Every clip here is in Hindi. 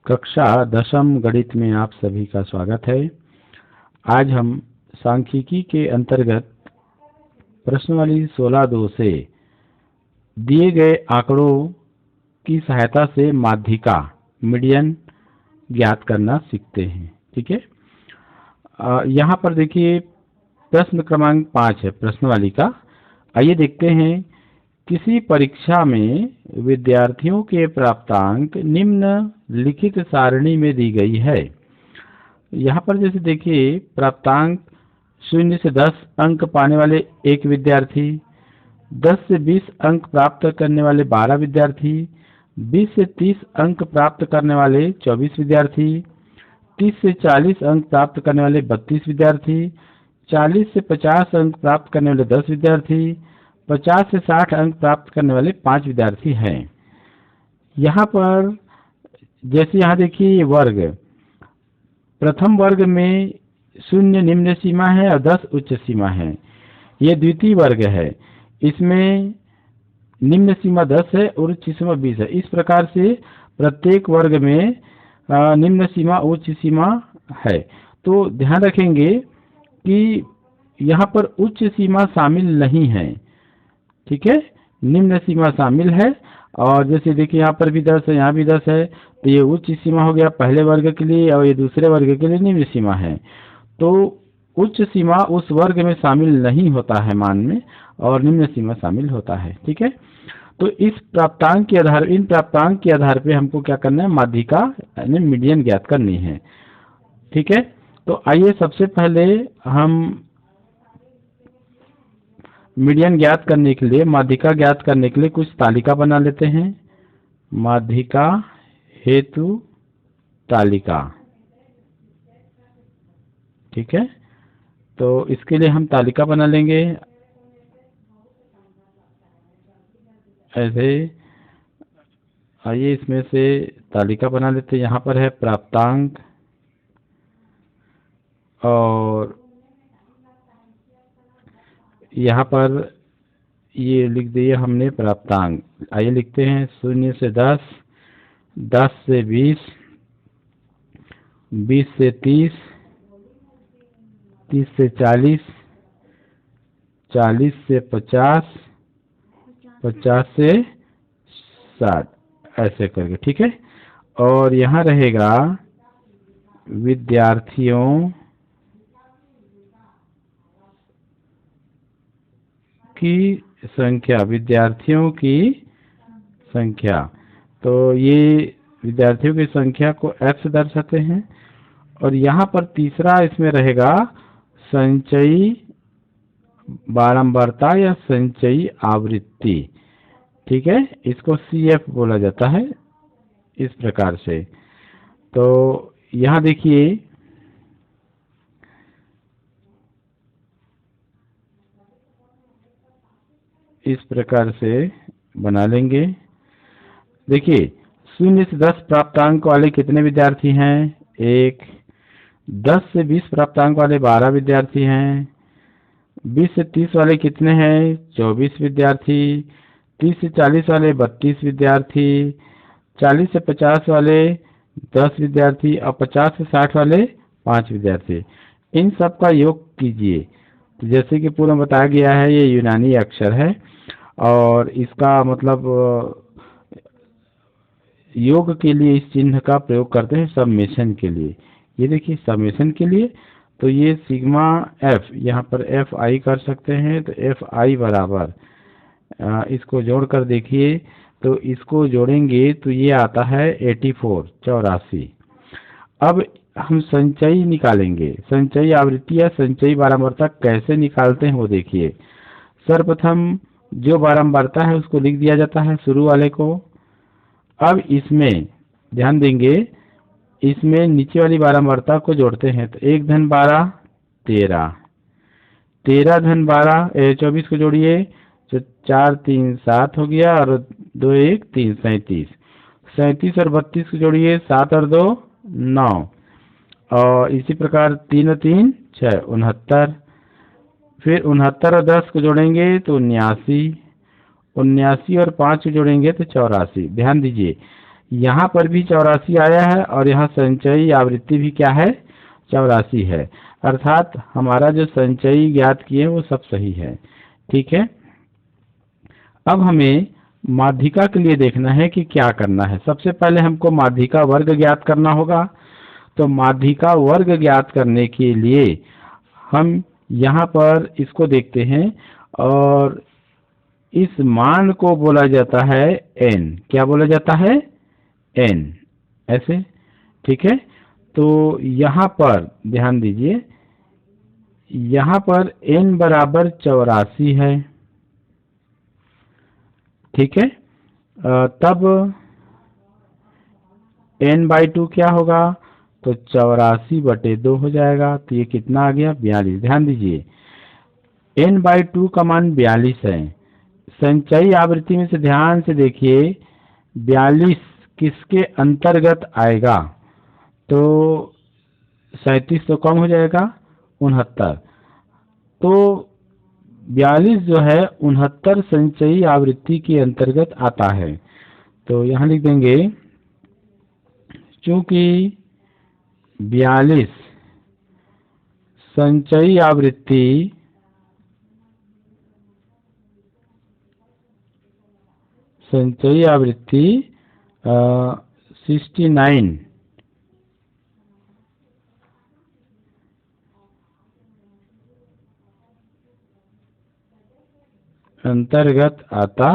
कक्षा 10वीं गणित में आप सभी का स्वागत है। आज हम सांख्यिकी के अंतर्गत प्रश्नावली 16(2) से दिए गए आंकड़ों की सहायता से माध्यिका मीडियन ज्ञात करना सीखते हैं। ठीक है, यहाँ पर देखिए प्रश्न क्रमांक 5 है प्रश्नावली का। आइए देखते हैं। किसी परीक्षा में विद्यार्थियों के प्राप्तांक निम्नलिखित सारणी में दी गई है। यहाँ पर जैसे देखिए प्राप्तांक 0 से 10 अंक पाने वाले एक विद्यार्थी, 10 से 20 अंक प्राप्त करने वाले 12 विद्यार्थी, 20 से 30 अंक प्राप्त करने वाले 24 विद्यार्थी, 30 से 40 अंक प्राप्त करने वाले 32 विद्यार्थी, 40 से 50 अंक प्राप्त करने वाले 10 विद्यार्थी, 50 से 60 अंक प्राप्त करने वाले 5 विद्यार्थी हैं। यहाँ पर जैसे यहाँ देखिए वर्ग, प्रथम वर्ग में 0 निम्न सीमा है और 10 उच्च सीमा है। ये द्वितीय वर्ग है, इसमें निम्न सीमा 10 है और उच्च सीमा 20 है। इस प्रकार से प्रत्येक वर्ग में निम्न सीमा उच्च सीमा है। तो ध्यान रखेंगे कि यहाँ पर उच्च सीमा शामिल नहीं है। ठीक है, निम्न सीमा शामिल है। और जैसे देखिए यहाँ पर भी 10 है, यहाँ भी 10 है, तो ये उच्च सीमा हो गया पहले वर्ग के लिए और ये दूसरे वर्ग के लिए निम्न सीमा है। तो उच्च सीमा उस वर्ग में शामिल नहीं होता है मान में, और निम्न सीमा शामिल होता है। ठीक है, तो इस प्राप्तांक के आधार इन प्राप्तांक के आधार पे हमको क्या करना है, माध्यिका यानी मीडियन ज्ञात करनी है। ठीक है, तो आइए सबसे पहले हम मीडियन ज्ञात करने के लिए, माध्यिका ज्ञात करने के लिए कुछ तालिका बना लेते हैं। माध्यिका हेतु तालिका। ठीक है, तो इसके लिए हम तालिका बना लेंगे ऐसे। आइए इसमें से तालिका बना लेते हैं। यहाँ पर है प्राप्तांक और यहाँ पर ये लिख दिए हमने प्राप्तांक। आइए लिखते हैं 0 से 10, 10 से 20, 20 से 30, 30 से 40, 40 से 50, 50 से 60 ऐसे करके। ठीक है, और यहाँ रहेगा विद्यार्थियों की संख्या, विद्यार्थियों की संख्या। तो ये विद्यार्थियों की संख्या को F से दर्शाते हैं। और यहाँ पर तीसरा इसमें रहेगा संचयी बारंबारता या संचयी आवृत्ति। ठीक है, इसको CF बोला जाता है इस प्रकार से। तो यहाँ देखिए इस प्रकार से बना लेंगे। देखिए 0 से 10 प्राप्तांक वाले कितने विद्यार्थी हैं? 1। 10 से 20 प्राप्तांक वाले 12 विद्यार्थी हैं। 20 से 30 वाले कितने हैं? 24 विद्यार्थी। 30 से 40 वाले 32 विद्यार्थी। 40 से 50 वाले 10 विद्यार्थी और 50 से 60 वाले 5 विद्यार्थी। इन सब का योग कीजिए। तो जैसे कि पूर्व में बताया गया है, ये यूनानी अक्षर है और इसका मतलब योग के लिए इस चिन्ह का प्रयोग करते हैं सबमेशन के लिए। ये देखिए सबमेशन के लिए, तो ये सिग्मा F, यहाँ पर FI कर सकते हैं। तो FI बराबर इसको जोड़कर देखिए, तो इसको जोड़ेंगे तो ये आता है 84। अब हम संचयी निकालेंगे। संचयी आवृत्ति या संचयी बारंबारता कैसे निकालते हैं वो देखिए। सर्वप्रथम जो बारंबारता है उसको लिख दिया जाता है शुरू वाले को। अब इसमें ध्यान देंगे, इसमें नीचे वाली बारंबारता को जोड़ते हैं। तो 1 धन 12 13, 13 धन 12 24 को जोड़िए तो 4 3 7 हो गया और 2 1 3 37। 37 और 32 को जोड़िए 7 और 2 9, और इसी प्रकार 3 और 3 6 69। फिर 69 और 10 को जोड़ेंगे तो 79, 79 और 5 को जोड़ेंगे तो 84। ध्यान दीजिए यहाँ पर भी 84 आया है और यहाँ संचयी आवृत्ति भी क्या है, 84 है। अर्थात हमारा जो संचयी ज्ञात किए वो सब सही है। ठीक है, अब हमें माध्यिका के लिए देखना है कि क्या करना है। सबसे पहले हमको माध्यिका वर्ग ज्ञात करना होगा। तो माध्यिका वर्ग ज्ञात करने के लिए हम यहाँ पर इसको देखते हैं और इस मान को बोला जाता है n। क्या बोला जाता है, n, ऐसे। ठीक है, तो यहाँ पर ध्यान दीजिए, यहाँ पर n बराबर 84 है। ठीक है, तब n/2 क्या होगा, तो 84/2 हो जाएगा। तो ये कितना आ गया, 42। ध्यान दीजिए n/2 का मान 42 है। संचयी आवृत्ति में से ध्यान से देखिए 42 किसके अंतर्गत आएगा, तो 37 तो कम हो जाएगा, 69। तो 42 जो है 69 संचयी आवृत्ति के अंतर्गत आता है। तो यहाँ लिख देंगे, चूंकि 42 संचयी आवृत्ति संचयी आवृत्ति 69 अंतर्गत आता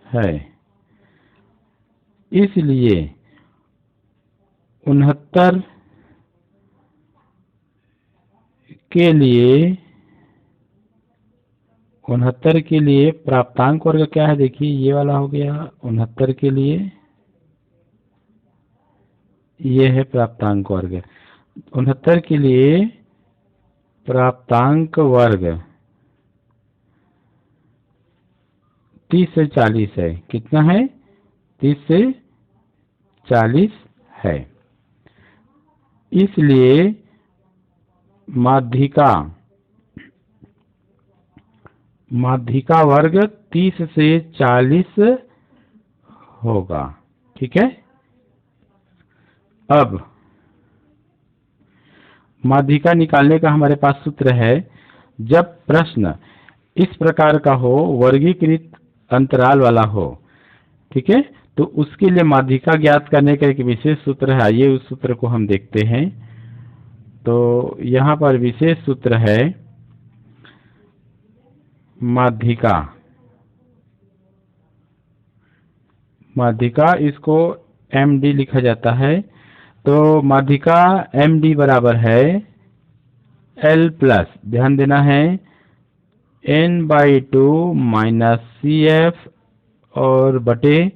है, इसलिए 69 के लिए प्राप्तांक वर्ग क्या है, देखिए ये वाला हो गया 69 के लिए, ये है प्राप्तांक वर्ग। 69 के लिए प्राप्तांक वर्ग 30 से 40 है। कितना है, 30 से 40 है। इसलिए माध्यिका वर्ग 30 से 40 होगा। ठीक है, अब माध्यिका निकालने का हमारे पास सूत्र है। जब प्रश्न इस प्रकार का हो, वर्गीकृत अंतराल वाला हो, ठीक है, तो उसके लिए माध्यिका ज्ञात करने का एक विशेष सूत्र है। आइए उस सूत्र को हम देखते हैं। तो यहाँ पर विशेष सूत्र है माध्यिका, इसको MD लिखा जाता है। तो माध्यिका MD बराबर है L प्लस, ध्यान देना है, n/2 माइनस CF और बटे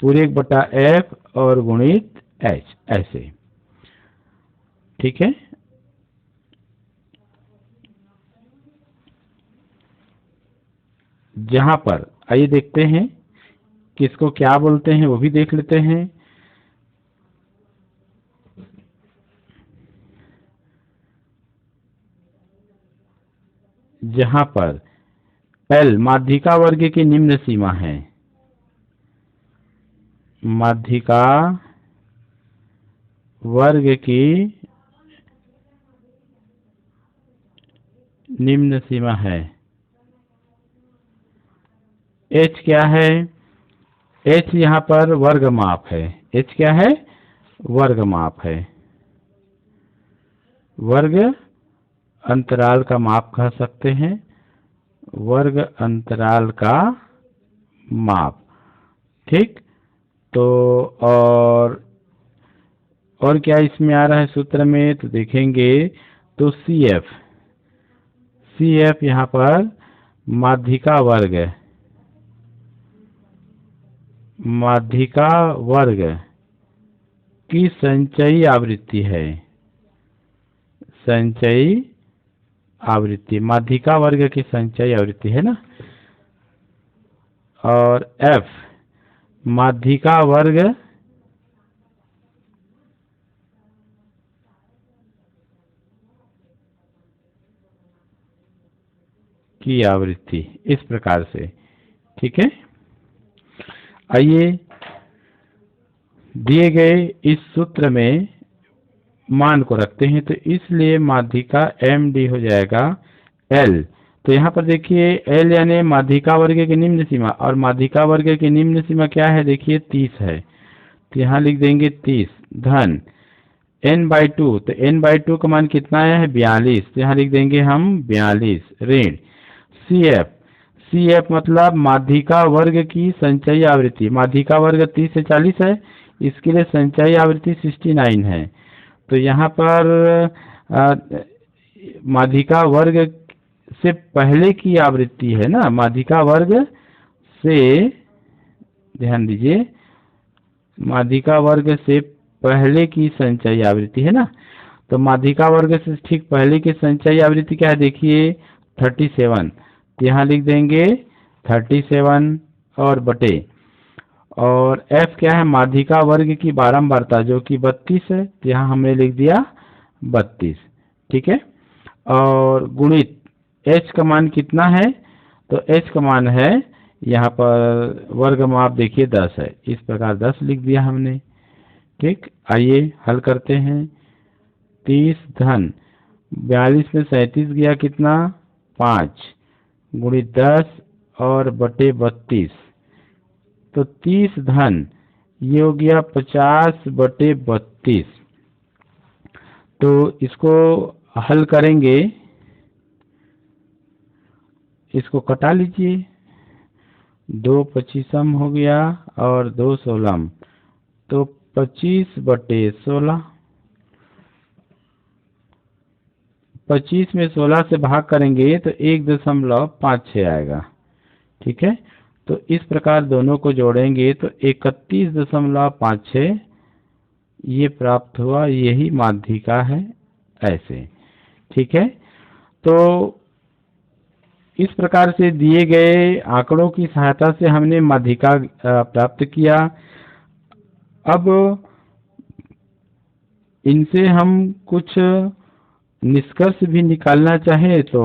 पूरे बटा F और गुणित H, ऐसे। ठीक है, जहां पर आइए देखते हैं किसको क्या बोलते हैं, वो भी देख लेते हैं। जहां पर L माध्यिका वर्ग की निम्न सीमा है, माध्यिका वर्ग की निम्न सीमा है। H क्या है, H यहाँ पर वर्ग माप है। H क्या है, वर्ग माप है, वर्ग अंतराल का माप कह सकते हैं, वर्ग अंतराल का माप। ठीक, तो और क्या इसमें आ रहा है सूत्र में, तो देखेंगे तो CF यहाँ पर माध्यिका वर्ग की संचयी आवृत्ति है। संचयी आवृत्ति माध्यिका वर्ग की संचयी आवृत्ति है ना, और F माध्यिका वर्ग की आवृत्ति, इस प्रकार से। ठीक है, आइए दिए गए इस सूत्र में मान को रखते हैं, तो इसलिए माध्यिका MD हो जाएगा L। तो यहाँ पर देखिए L यानी माध्यिका वर्ग की निम्न सीमा, और माध्यिका वर्ग की निम्न सीमा क्या है, देखिए 30 है। तो यहाँ लिख देंगे 30 धन n/2, तो n/2 का मान कितना आया है, 42। तो यहाँ लिख देंगे हम 42 ऋण CF मतलब माध्यिका वर्ग की संचयी आवृत्ति। माध्यिका वर्ग 30 से 40 है, इसके लिए संचयी आवृत्ति 69 है। तो यहाँ पर माध्यिका वर्ग से पहले की आवृत्ति है ना, माध्यिका वर्ग से, ध्यान दीजिए, माध्यिका वर्ग से पहले की संचयी आवृत्ति है ना। तो माध्यिका वर्ग से ठीक पहले की संचयी आवृत्ति क्या है, देखिए 37। तो यहाँ लिख देंगे 37 और बटे, और F क्या है, माध्यिका वर्ग की बारंबारता जो कि 32 है। तो यहाँ हमने लिख दिया 32, ठीक है। और गुणित H का मान कितना है, तो H का मान है यहाँ पर वर्ग माप देखिए 10 है, इस प्रकार 10 लिख दिया हमने, ठीक। आइए हल करते हैं। 30 धन 42 में 37 गया कितना, 5 गुणित 10 और बटे 32, तो 30 धन ये हो गया 50 बटे 32। तो इसको हल करेंगे, इसको कटा लीजिए, 2 25 हो गया और 2 16, तो 25 बटे 16। 25 में 16 से भाग करेंगे तो 1.56 आएगा, ठीक है। तो इस प्रकार दोनों को जोड़ेंगे तो 31.56 ये प्राप्त हुआ, यही माध्यिका है, ऐसे, ठीक है। तो इस प्रकार से दिए गए आंकड़ों की सहायता से हमने माध्यिका प्राप्त किया। अब इनसे हम कुछ निष्कर्ष भी निकालना चाहे तो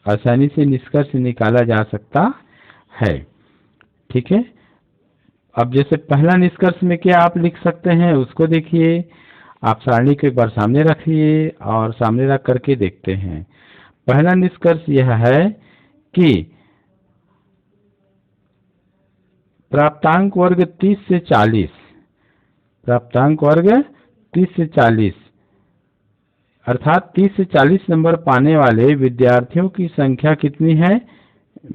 आसानी से निष्कर्ष निकाला जा सकता है, ठीक है। अब जैसे पहला निष्कर्ष में क्या आप लिख सकते हैं उसको देखिए। आप सारणी को एक बार सामने रखिए और सामने रख करके देखते हैं। पहला निष्कर्ष यह है कि प्राप्तांक वर्ग 30 से 40, प्राप्तांक वर्ग 30 से 40 अर्थात 30 से 40 नंबर पाने वाले विद्यार्थियों की संख्या कितनी है,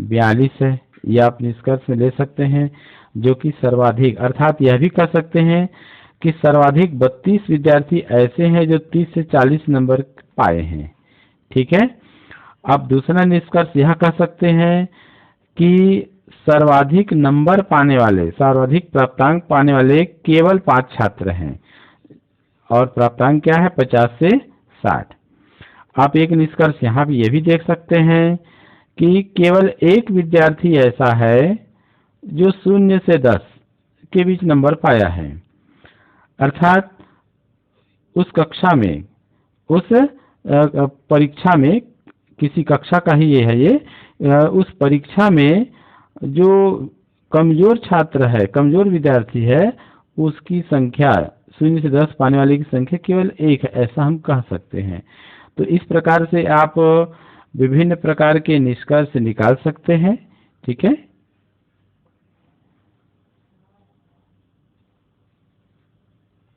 42 है। यह आप निष्कर्ष में ले सकते हैं, जो कि सर्वाधिक, अर्थात यह भी कह सकते हैं कि सर्वाधिक 32 विद्यार्थी ऐसे हैं जो 30 से 40 नंबर पाए हैं, ठीक है। अब दूसरा निष्कर्ष यह कह सकते हैं कि सर्वाधिक नंबर पाने वाले, सर्वाधिक प्राप्तांक पाने वाले केवल 5 छात्र हैं, और प्राप्तांक क्या है, 50 से 60। आप एक निष्कर्ष यहाँ भी ये भी देख सकते हैं कि केवल एक विद्यार्थी ऐसा है जो 0 से 10 के बीच नंबर पाया है, अर्थात उस कक्षा में, उस परीक्षा में, किसी कक्षा का ही ये है, ये उस परीक्षा में जो कमजोर छात्र है, कमजोर विद्यार्थी है, उसकी संख्या 0 से 10 पाने वाले की संख्या केवल 1 है, ऐसा हम कह सकते हैं। तो इस प्रकार से आप विभिन्न प्रकार के निष्कर्ष निकाल सकते हैं, ठीक है।